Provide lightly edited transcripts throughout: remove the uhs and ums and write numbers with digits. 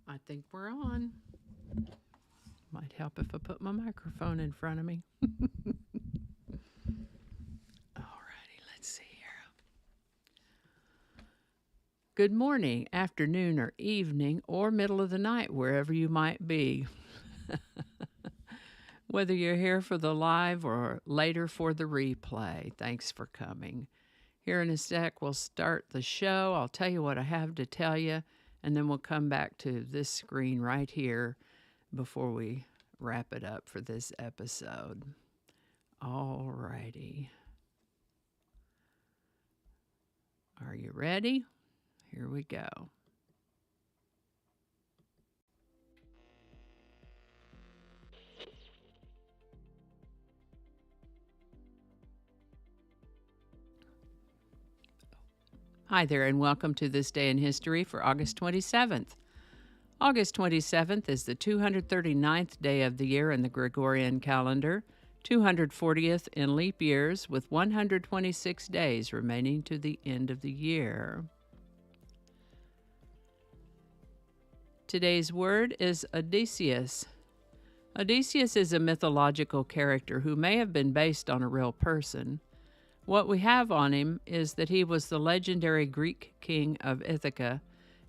I think we're on. Might help if I put my microphone in front of me. Alrighty, let's see here. Good morning, afternoon, or evening, or middle of the night, wherever you might be. Whether you're here for the live or later for the replay, thanks for coming. Here in a sec, we'll start the show. I'll tell you what I have to tell you, and then we'll come back to this screen right here before we wrap it up for this episode. All righty. Are you ready? Here we go. Hi there, and welcome to This Day in History for August 27th. August 27th is the 239th day of the year in the Gregorian calendar, 240th in leap years, with 126 days remaining to the end of the year. Today's word is Odysseus. Odysseus is a mythological character who may have been based on a real person. What we have on him is that he was the legendary Greek king of Ithaca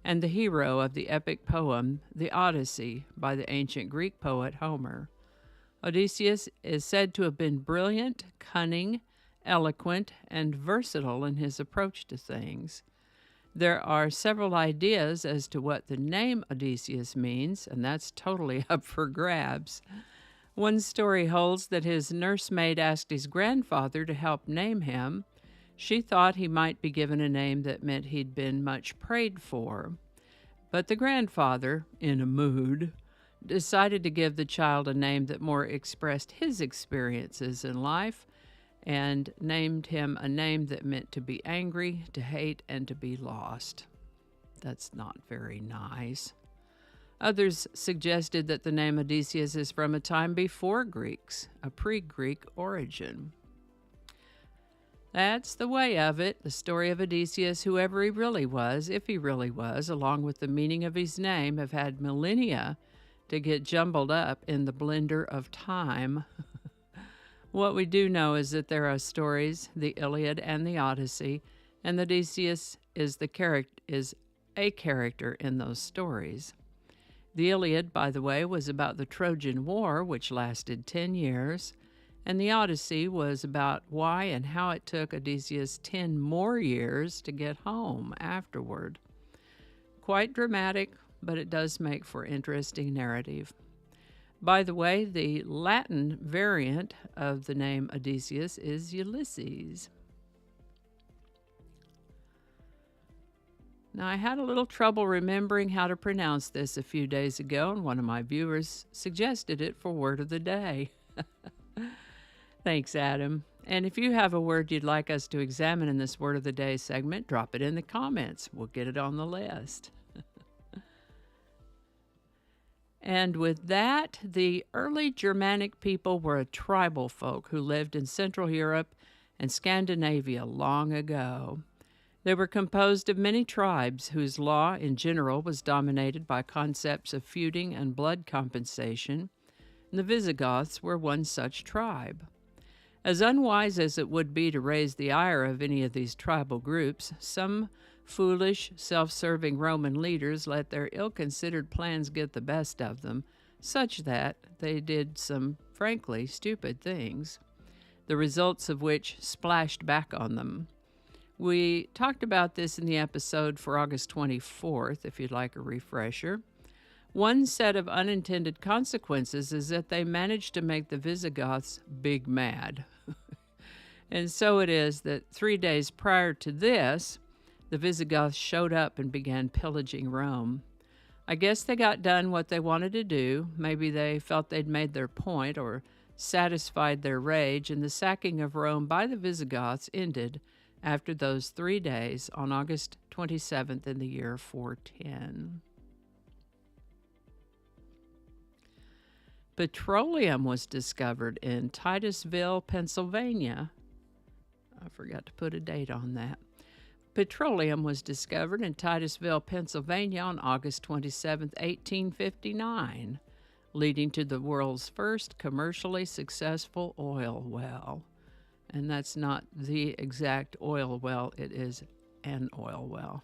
and the hero of the epic poem, the Odyssey, by the ancient Greek poet Homer. Odysseus is said to have been brilliant, cunning, eloquent, and versatile in his approach to things. There are several ideas as to what the name Odysseus means, and that's totally up for grabs. One story holds that his nursemaid asked his grandfather to help name him. She thought he might be given a name that meant he'd been much prayed for. But the grandfather, in a mood, decided to give the child a name that more expressed his experiences in life, and named him a name that meant to be angry, to hate, and to be lost. That's not very nice. Others suggested that the name Odysseus is from a time before Greeks, a pre-Greek origin. That's the way of it, the story of Odysseus, whoever he really was, if he really was, along with the meaning of his name, have had millennia to get jumbled up in the blender of time. What we do know is that there are stories, the Iliad and the Odyssey, and that Odysseus is a character in those stories. The Iliad, by the way, was about the Trojan War, which lasted 10 years, and the Odyssey was about why and how it took Odysseus 10 more years to get home afterward. Quite dramatic, but it does make for interesting narrative. By the way, the Latin variant of the name Odysseus is Ulysses. Now, I had a little trouble remembering how to pronounce this a few days ago, and one of my viewers suggested it for Word of the Day. Thanks, Adam. And if you have a word you'd like us to examine in this Word of the Day segment, drop it in the comments. We'll get it on the list. And with that, the early Germanic people were a tribal folk who lived in Central Europe and Scandinavia long ago. They were composed of many tribes whose law in general was dominated by concepts of feuding and blood compensation, and the Visigoths were one such tribe. As unwise as it would be to raise the ire of any of these tribal groups, some foolish, self-serving Roman leaders let their ill-considered plans get the best of them, such that they did some, frankly, stupid things, the results of which splashed back on them. We talked about this in the episode for August 24th, if you'd like a refresher. One set of unintended consequences is that they managed to make the Visigoths big mad. And so it is that 3 days prior to this, the Visigoths showed up and began pillaging Rome. I guess they got done what they wanted to do. Maybe they felt they'd made their point or satisfied their rage, and the sacking of Rome by the Visigoths ended after those 3 days on August 27th in the year 410. Petroleum was discovered in Titusville, Pennsylvania. I forgot to put a date on that. Petroleum was discovered in Titusville, Pennsylvania on August 27, 1859, leading to the world's first commercially successful oil well. And that's not the exact oil well, it is an oil well.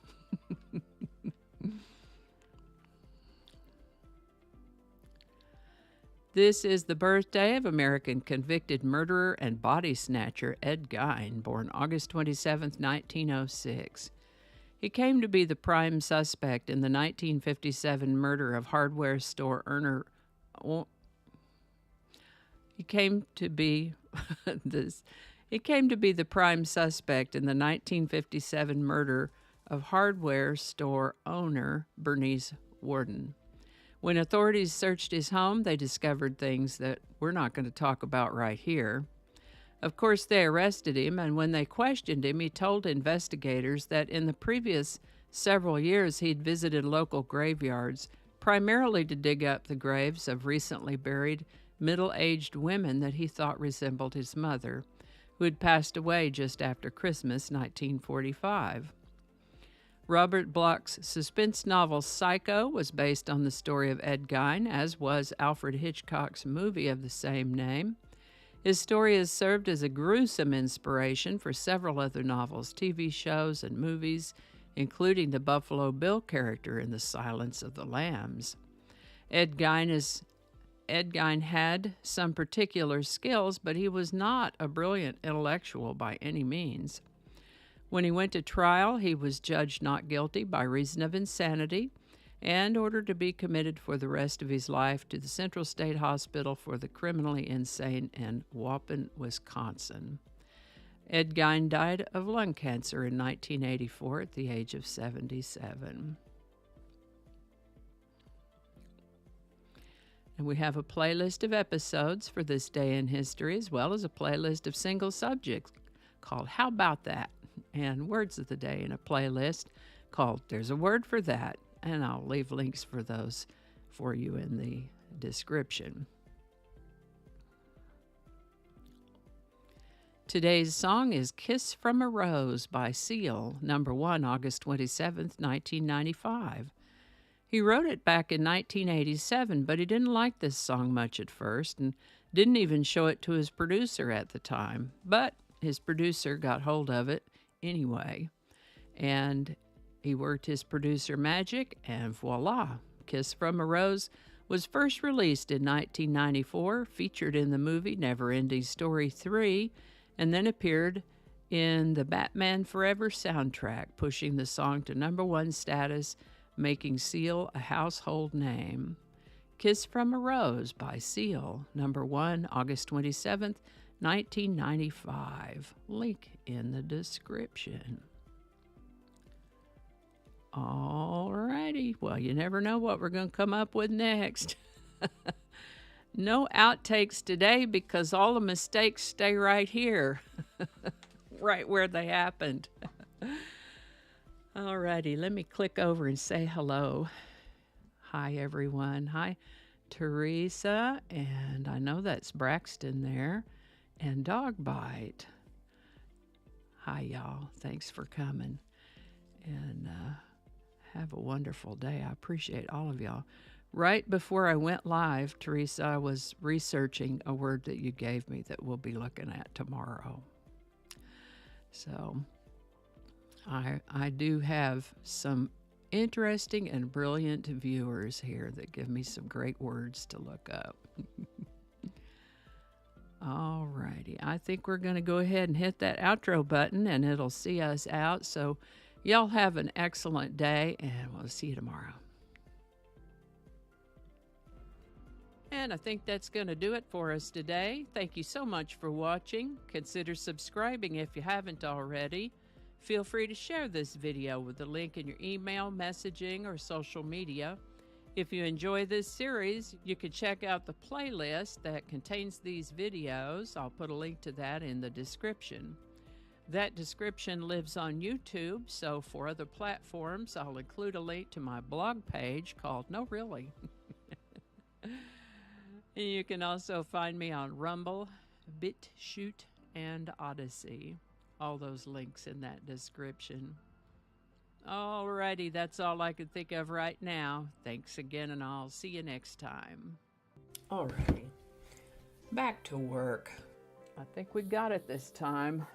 This is the birthday of American convicted murderer and body snatcher Ed Gein, born August 27, 1906. He came to be the prime suspect in the 1957 murder of hardware store owner. He came to be the prime suspect in the 1957 murder of hardware store owner Bernice Worden. When authorities searched his home, they discovered things that we're not going to talk about right here. Of course, they arrested him, and when they questioned him, he told investigators that in the previous several years he'd visited local graveyards, primarily to dig up the graves of recently buried middle-aged women that he thought resembled his mother, who had passed away just after Christmas 1945. Robert Bloch's suspense novel Psycho was based on the story of Ed Gein, as was Alfred Hitchcock's movie of the same name. His story has served as a gruesome inspiration for several other novels, TV shows, and movies, including the Buffalo Bill character in The Silence of the Lambs. Ed Gein had some particular skills, but he was not a brilliant intellectual by any means. When he went to trial, he was judged not guilty by reason of insanity and ordered to be committed for the rest of his life to the Central State Hospital for the Criminally Insane in Waupun, Wisconsin. Ed Gein died of lung cancer in 1984 at the age of 77. And we have a playlist of episodes for this day in history, as well as a playlist of single subjects called How About That? And words of the day in a playlist called There's a Word for That, and I'll leave links for those for you in the description. Today's song is Kiss from a Rose by Seal, number 1, August 27, 1995. He wrote it back in 1987, but he didn't like this song much at first and didn't even show it to his producer at the time. But his producer got hold of it anyway, and he worked his producer magic, and voila, Kiss from a Rose was first released in 1994, featured in the movie Neverending Story 3, and then appeared in the Batman Forever soundtrack, pushing the song to number 1 status, making Seal a household name. Kiss from a Rose by Seal, number 1, August 27th, 1995. Link in the description. All righty. Well, you never know what we're going to come up with next. No outtakes today because all the mistakes stay right here, right where they happened. All righty. Let me click over and say hello. Hi, everyone. Hi, Teresa. And I know that's Braxton there. And Dog Bite. Hi, y'all. Thanks for coming. And have a wonderful day. I appreciate all of y'all. Right before I went live, Teresa, I was researching a word that you gave me that we'll be looking at tomorrow. So I do have some interesting and brilliant viewers here that give me some great words to look up. All righty. I think we're going to go ahead and hit that outro button, and it'll see us out. So y'all have an excellent day, and we'll see you tomorrow. And I think that's going to do it for us today. Thank you so much for watching. Consider subscribing if you haven't already. Feel free to share this video with the link in your email, messaging, or social media. If you enjoy this series, you can check out the playlist that contains these videos. I'll put a link to that in the description. That description lives on YouTube, so for other platforms, I'll include a link to my blog page called No Really. And you can also find me on Rumble, BitChute, and Odyssey. All those links in that description. Alrighty, that's all I can think of right now. Thanks again, and I'll see you next time. Alrighty, back to work. I think we got it this time.